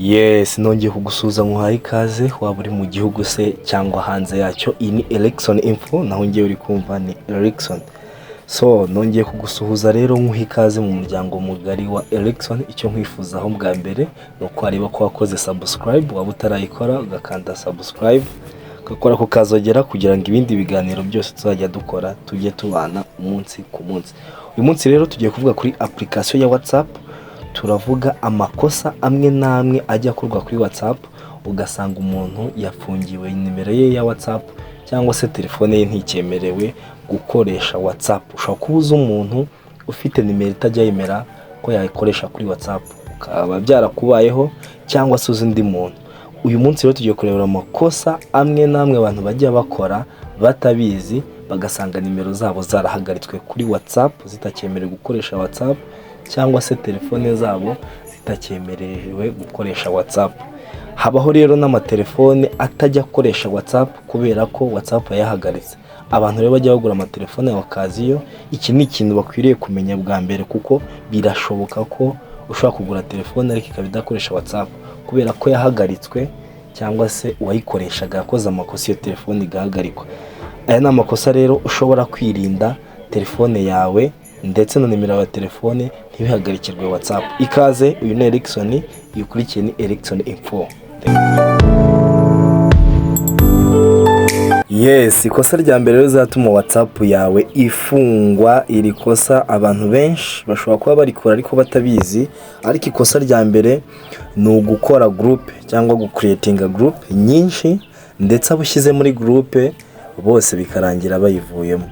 Yes, nongeye kugusuhuza nkuhaye ikaze waba uri mu gihugu se cyangwa hanze yacyo. Iyi ni Erikson Info, naho ngiye uri kumva ni Erikson. So nongeye kugusuhuza rero nkuha ikaze mu muryango mugari wa Erikson. Icyo nkwifuzaho bwa mbere ni uko areba ko wakoze subscribe, waba utarayikora ugakanda subscribe, ugakora ku kazogera kugira ngo ibindi biganiro byose tuzajya dukora tujye tubana umunsi ku munsi. Uyu munsi rero tugiye kuvuga kuri application ya WhatsApp. Turavuga amakosa amwe n'amwe ajya akorwa kuri WhatsApp, ugasanga umuntu yafungiwe nimero ye ya WhatsApp cyangwa se telefone ye nticyemerewe gukoresha WhatsApp. Ushobora kubuza umuntu ufite nimero itajya yemera ko yayikoresha kuri WhatsApp, ukaba byarakubayeho cyangwa se uzi undi muntu. Uyu munsi rero tugiye kurebera amakosa amwe n'amwe abantu bajya bakora batabizi, bagasanga nimero zabo zarahagaritswe kuri WhatsApp, zitakyemerewe gukoresha WhatsApp cyangwa se telefone zabo zitakyemerewe gukoresha WhatsApp. Habaho rero n'amatelefone atajya akoresha WhatsApp kubera ko WhatsApp yahagaritse. Abantu rero bajya bagura amatelefone bakaziyo. Iki ni ikintu bakwiriye kumenya bwa mbere, kuko birashoboka ko ushobora kugura telefone ariko ikaba idakoresha WhatsApp kubera ko yahagaritswe cyangwa se uwayikoreshaga yakoze amakosa, iyo telefone igahagarikwa. Aya ni amakosa rero ushobora kwirinda telefone yawe ndetse na nimero ya telefone ntibihagarikirwe WhatsApp. Ikaze, uyu ni Erikson, ikurikiye ni Erikson Info. Yes, ikosa rya mbere rero zatuma WhatsApp yawe ifungwa. Iri kosa abantu benshi bashobora kuba barikora ariko batabizi, ariko ikosa rya mbere ni ugukora group cyangwa gucreatinga group nyinshi, ndetse abushyize muri group bose bikarangira bayivuyemo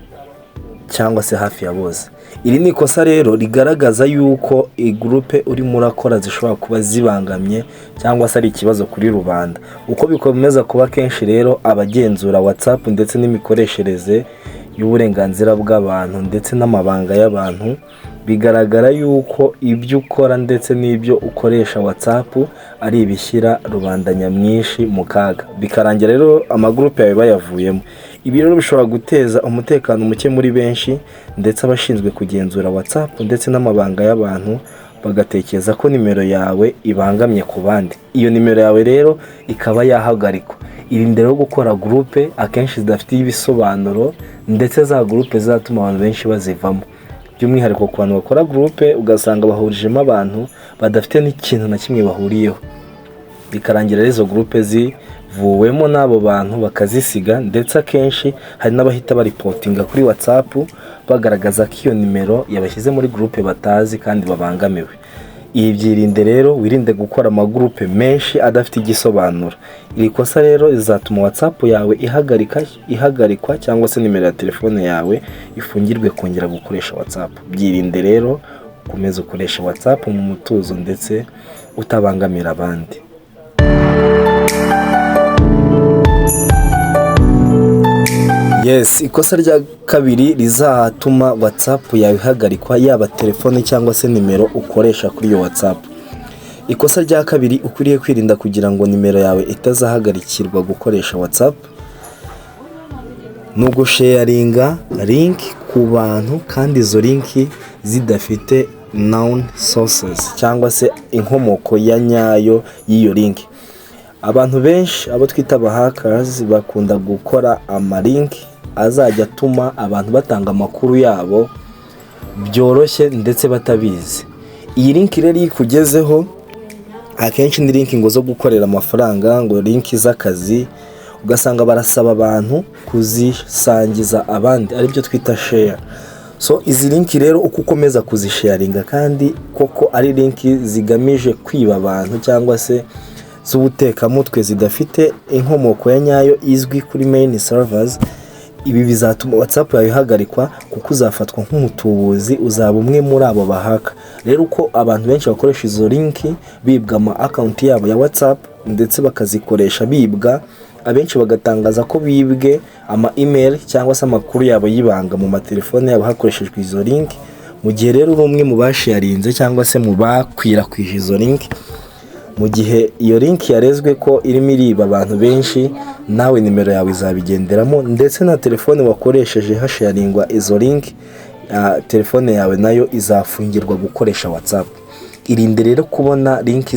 cyangwa se hafi ya bose. Iri ni ikosa rero rigaragaza yuko igroupe urimo urakora zishobora kuba zibangamye cyangwa se ari ikibazo kuri rubanda. Uko bikomeza kuba kenshi rero abagenzura WhatsApp ndetse n'imikoreshereze y'uburenganzira bw'abantu ndetse n'amabanga y'abantu, bigaragara yuko ibyo ukora ndetse n'ibyo ukoresha WhatsApp ari ibishyira rubanda nyamwinshi mu kaga, bikarangira rero amagroupe yawe bayavuyemo. Ibi rero bishobora guteza umutekano muke muri benshi, ndetse abashinzwe kugenzura WhatsApp ndetse n'amabanga y'abantu bagatekereza ko nimero yawe ibangamye ku bandi. Iyo nimero yawe rero ikaba yahagarikwa. Irinde rero gukora groupe akenshi zidafite ibisobanuro, ndetse za groupe zatuma abantu benshi bazivamo. By'umwihariko ku bantu bakora groupe ugasanga bahurijemo abantu badafite n'ikintu na kimwe bahuriyeho, bikarangira izo groupe zivuwemo n'abo bantu bakazisiga. Ndetse akenshi hari n'abahita baripotinga kuri WhatsApp bagaragaza ko iyo nimero yabashyize muri groupe batazi kandi babangamiwe. Ibi byirinde rero, wirinde gukora amagroupe menshi adafite igisobanuro. Iri kosa rero rizatuma WhatsApp yawe ihagarikwa cyangwa se nimero ya telefone yawe ifungirwe kongera gukoresha WhatsApp. Byirinde rero, ukomeze ukoresha WhatsApp mu mutuzo ndetse utabangamira abandi. Yes, ikosa rya kabiri rizatuma WhatsApp yawe ihagarikwa, yaba telefone cyangwa se nimero ukoresha kuri iyo WhatsApp. Ikosa rya kabiri ukwiriye kwirinda kugira ngo nimero yawe itazahagarikirwa gukoresha WhatsApp ni ugusharinga link ku bantu, kandi izo link zidafite known sources cyangwa se inkomoko ya nyayo y'iyo link. Abantu benshi abo twita aba hackers bakunda gukora amalink azajya atuma abantu batanga amakuru yabo byoroshye ndetse batabizi. Iyi link rero ikugezeho akenshi ni link ngo zo gukorera amafaranga, ngo link z'akazi, ugasanga barasaba abantu kuzisangiza abandi, aribyo twita share. So izi link rero uko ukomeza kuzisharinga, kandi koko ari link zigamije kwiba abantu cyangwa se z'ubutekamutwe zidafite inkomoko ya nyayo izwi kuri main servers, ibi bizatuma WhatsApp yawe ihagarikwa, kuko uzafatwa nk'umutubuzi, uzaba umwe muri abo bahaka. Rero uko abantu benshi bakoresha izo link bibwa ama account yabo ya WhatsApp ndetse bakazikoresha bibwa, abenshi bagatangaza ko bibwe ama email cyangwa se amakuru yabo y'ibanga mu matelefone yabo hakoreshejwe izo link. Mu gihe rero uri umwe mu basharinze cyangwa se mu bakwirakwije izo link, mu gihe iyo link yarezwe ko irimo iriba abantu benshi, nawe nimero yawe izabigenderamo, ndetse na telefone wakoresheje hasharingwa izo link, telefone yawe nayo izafungirwa gukoresha WhatsApp. irinde rero kubona linki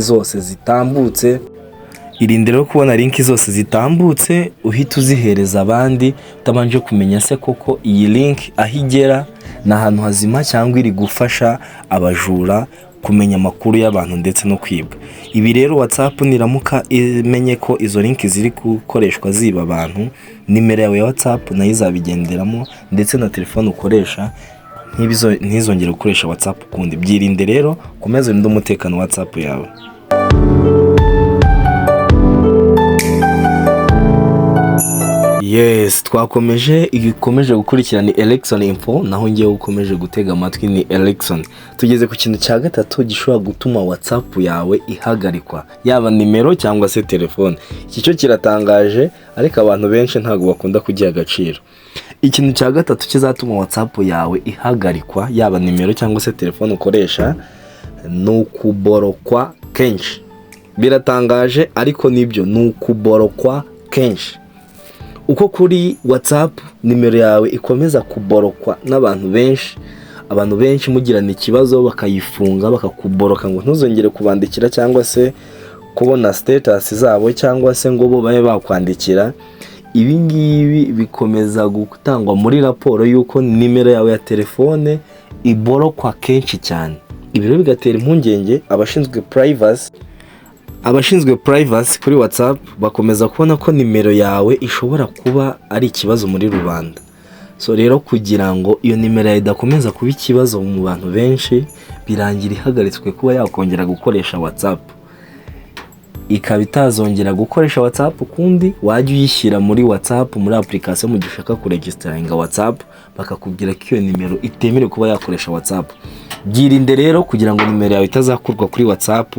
zose zitambutse uhita uzihereza abandi utabanje kumenya se koko iyi link aho igera ni ahantu hazima cyangwa iri gufasha abajura kumenya amakuru y'abantu ndetse no kwibwa. Ibi rero WhatsApp niramuka imenye ko izo link ziri gukoreshwa ziba abantu, nimero yawe ya WhatsApp nayo izabigenderamo ndetse na telefone ukoresha ntizongere gukoresha WhatsApp ukundi. Byirinde rero, komeza urinde umutekano wa WhatsApp yawe. Yes, ikomeje gukurikirana ni Erikson Info, naho ngiye ukomeje gutega amatwi ni Erikson. Tugeze ku kintu cya gatatu gishobora gutuma WhatsApp yawe ihagarikwa, yaba nimero cyangwa se telefone. Iki cyo kiratangaje ariko abantu benshi ntabwo bakunda kugiha agaciro. Ikintu cya gatatu kizatuma WhatsApp yawe ihagarikwa, yaba nimero cyangwa se telefone ukoresha, ni ukuborokwa kenshi. Biratangaje ariko nibyo, ni ukuborokwa kenshi. Uko kuri WhatsApp nimero yawe ikomeza kuborokwa n'abantu benshi, abantu benshi mugirana ikibazo bakayifunga bakakuboroka ngo ntuzongere kubandikira cyangwa se kubona status zabo cyangwa se ngo bo babe bakwandikira. Ibi ngibi bikomeza gutangwa muri raporo y'uko nimero yawe ya telefone iborokwa kenshi cyane. Ibi rero bigatera impungenge abashinzwe privacy kuri WhatsApp, bakomeza kubona ko nimero yawe ishobora kuba ari ikibazo muri rubanda. So rero kugira ngo iyo nimero yawe idakomeza kuba ikibazo mu bantu benshi, birangira ihagaritswe kuba yakongera gukoresha WhatsApp. Ikaba itazongera gukoresha WhatsApp ukundi, wajya uyishyira muri WhatsApp muri application mu gihe ushaka kuregisteringa WhatsApp, bakakubwira ko iyo nimero itemerewe kuba yakoresha WhatsApp. Byirinde rero kugira ngo nimero yawe itazakurwa kuri WhatsApp.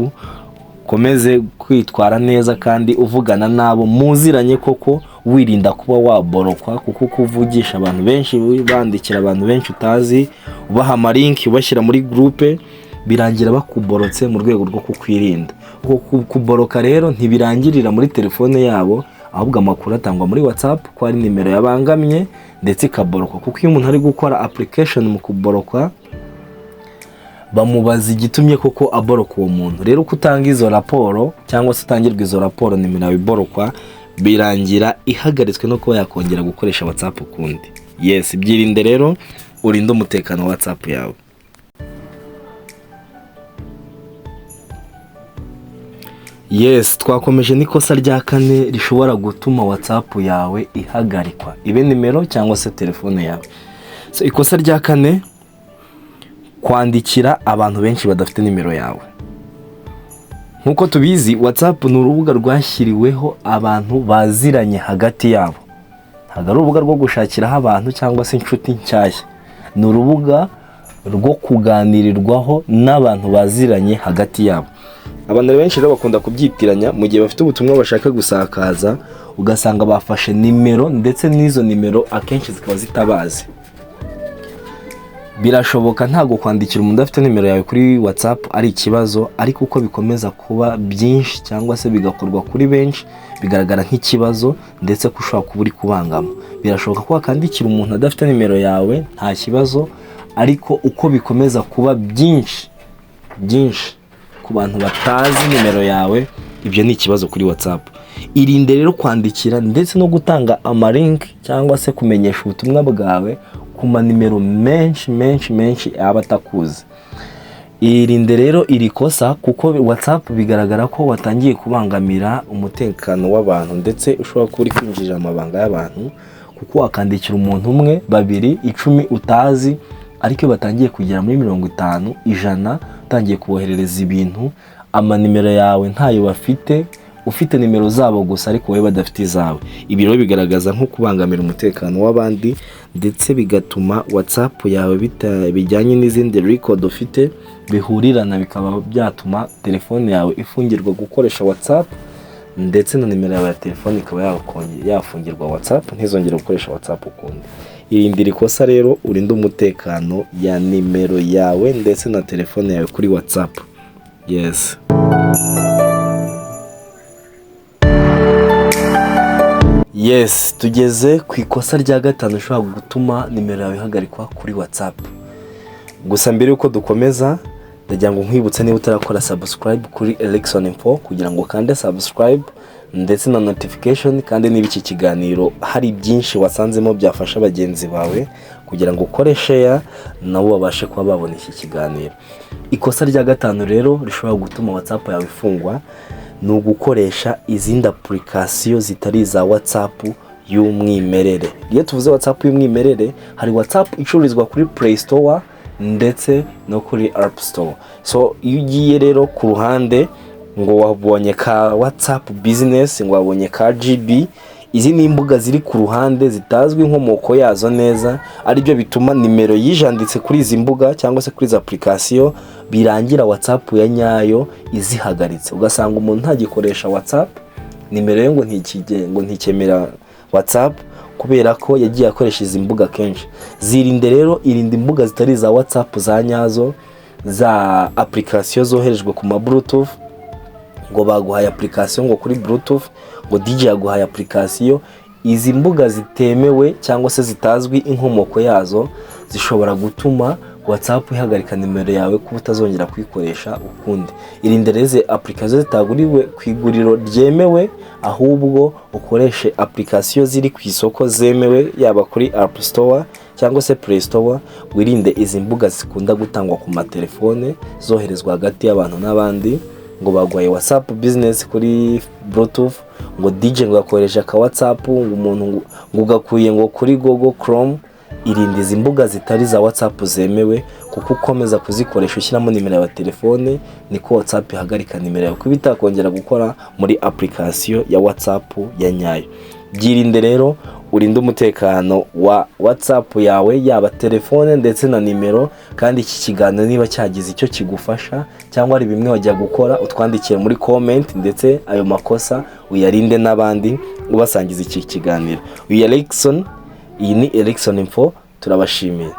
Komeze kwitwara neza kandi uvugana nabo muziranye koko, wirinda kuba waborokwa, kuko kuvugisha abantu benshi, bandikira abantu benshi utazi, ubaha amalinki, ubashyira muri groupe, birangira bakuborotse mu rwego rwo kukwirinda. Kuboroka rero ntibirangirira muri telefone yabo, ahubwo amakuru atangwa muri WhatsApp ko ari nimero yabangamye ndetse ikaborokwa, kuko iyo umuntu ari gukora application mu kuborokwa bamubaza igitumye koko aboroka uwo muntu. Rero kutanga izo raporo cyangwa se utangirwa izo raporo nimero yawe iborokwa, birangira ihagaritswe no kuba yakongera gukoresha WhatsApp ukundi. Yes, byirinde rero, urinde umutekano wa WhatsApp yawe. Yes, twakomeje n'ikosa rya kane rishobora gutuma WhatsApp yawe ihagarikwa, ibe nimero cyangwa se telefone yawe. So ikosa rya kane, kwandikira abantu benshi badafite nimero yawe. Nkuko tubizi, WhatsApp ni urubuga rwashyiriweho abantu baziranye hagati yabo. Ntabwo ari urubuga rwo gushakiraho abantu cyangwa se inshuti nshyashya. Ni urubuga rwo kuganirirwaho n'abantu baziranye hagati yabo. Abantu benshi rero bakunda kubyitiranya mu gihe bafite ubutumwa bashaka gusakaza, ugasanga bafashe nimero ndetse n'izo nimero akenshi zikaba zitabazi. Birashoboka ntago kwandikira umuntu afite nimero yawe kuri WhatsApp ari ikibazo, ariko uko bikomeza kuba byinshi cyangwa se bigakorwa kuri benshi, bigaragara nk'ikibazo ndetse ko ushobora kuba uri kubangama. Birashoboka ko wakandikira umuntu adafite nimero yawe nta kibazo, ariko uko bikomeza kuba byinshi ku bantu batazi nimero yawe, ibyo ni ikibazo kuri WhatsApp. Irinde rero kwandikira ndetse no gutanga amalink cyangwa se kumenyesha ubutumwa bwawe ku manimero menshi aba atakuzi. Irinde rero iri kosa, kuko WhatsApp bigaragara ko watangiye kubangamira umutekano w'abantu ndetse ushobora kuba uri kwinjira amabanga y'abantu, kuko wakandikira umuntu umwe, babiri, 10 utazi, ariko batangiye kugera muri 50, 100, utangiye kuboherereza ibintu, amanimero yawe ntayo bafite, ufite nimero zabo gusa ariko wowe badafite izawe. Ibi rero bigaragaza nko kubangamira umutekano w'abandi, ndetse bigatuma WhatsApp yawe bijyanye n'izindi record ufite bihurirana, bikaba byatuma telefone yawe ifungirwa gukoresha WhatsApp, ndetse na nimero yawe ya telefone ikaba yafungirwa WhatsApp, ntizongere gukoresha WhatsApp ukundi. Irindira ikosa rero, urinde umutekano ya nimero yawe ndetse na telefone yawe kuri WhatsApp. Yes. Yes, tugeze ku ikosa rya gatanu ushobora gutuma nimero yawe ihagarikwa kuri WhatsApp. Gusa mbere yuko dukomeza, ndagira ngo nkwibutse niba utarakora subscribe kuri Erikson Info kugira ngo kande subscribe ndetse na notification, kandi niba iki kiganiro hari byinshi wasanzemo byafasha bagenzi bawe kugira ngo ukore share nabo babashe kuba babona iki kiganiro. Ikosa rya gatanu rero rishobora gutuma WhatsApp yawe ifungwa ni ugukoresha izindi application zitari za WhatsApp y'umwimerere. Iyo tuvuze WhatsApp y'umwimerere, hari WhatsApp icururizwa kuri Play Store ndetse no kuri App Store. So iyo ugiye rero ku ruhande ngo wabonye ka WhatsApp business, ngo wabonye ka GB, izi ni imbuga ziri ku ruhande zitazwi inkomoko yazo neza, ari byo bituma nimero yijanditse kuri izi mbuga cyangwa se kuri izi application birangira WhatsApp ya nyayo izihagaritse. Ugasanga umuntu ntagikoresha WhatsApp, nimero ye ngo ntikemera WhatsApp kubera ko yagiye akoresha izi mbuga kenshi. Zirinde rero, irinde imbuga zitari za WhatsApp za nyazo, za application zoherejwe ku ma Bluetooth, ngo baguhaye application ngo kuri Bluetooth, ngo DJ yaguhaye application. Izi mbuga zitemewe cyangwa se zitazwi inkomoko yazo zishobora gutuma WhatsApp ihagarika nimero yawe kuba utazongera kwikoresha ukundi. Irinde reze application zitaguriwe ku iguriro ryemewe, ahubwo ukoreshe application ziri ku isoko zemewe, yaba kuri App Store cyangwa se Play Store. Wirinde izi mbuga zikunda gutangwa ku matelefone zoherezwa hagati y'abantu n'abandi, ngo bagwaye WhatsApp business kuri Bluetooth, ngo DJ ngo akoresha ka WhatsApp, ngo umuntu ngo ugakuye ngo kuri Google Chrome. Irinde izi mbuga zitari za WhatsApp zemewe, kuko ukomeza kuzikoresha ushyiramo nimero ya telefone niko WhatsApp ihagarika nimero yawe kuba itakongera gukora muri application ya WhatsApp ya nyayo. Byirinde rero, urinde umutekano wa WhatsApp yawe, yaba telefone ndetse na nimero. Kandi iki kiganiro niba cyagize icyo kigufasha cyangwa ari bimwe wajya gukora, utwandikire muri comment, ndetse ayo makosa uyarinde n'abandi ubasangiza iki kiganiro. Iyi ni Erikson Info, turabashimiye.